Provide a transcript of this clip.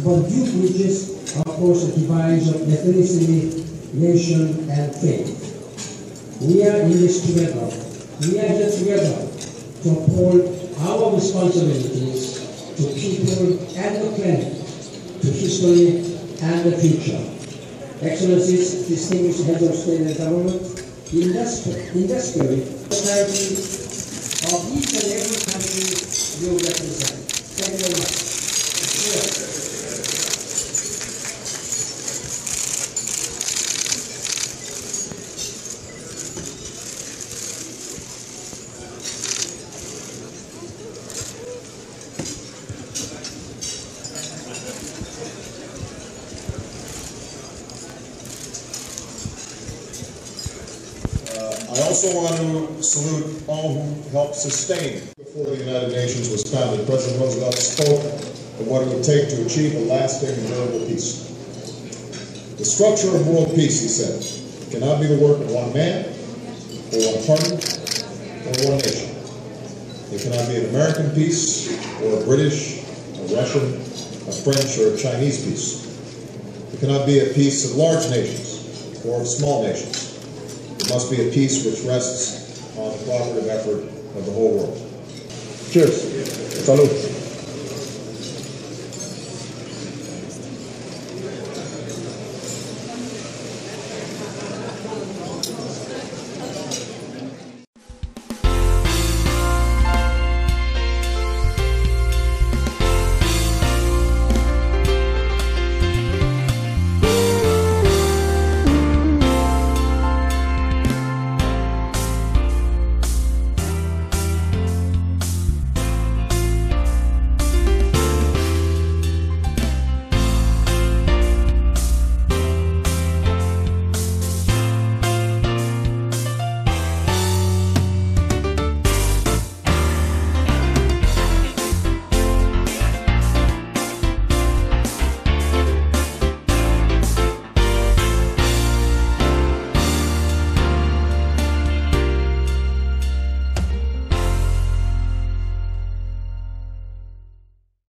But due bridges are, of course, a divide of ethnicity, nation, and faith. We are in this together. We are here together to uphold our responsibilities to people and the planet, to history and the future. Excellencies, distinguished heads of state and government, in that spirit, of each and every country you represent. Thank you very much. I also want to salute all who helped sustain. Before the United Nations was founded, President Roosevelt spoke of what it would take to achieve a lasting and durable peace. The structure of world peace, he said, cannot be the work of one man, or one party, or one nation. It cannot be an American peace, or a British, a Russian, a French, or a Chinese peace. It cannot be a peace of large nations, or of small nations. It must be a peace which rests on the cooperative effort of the whole world. Cheers. Salud.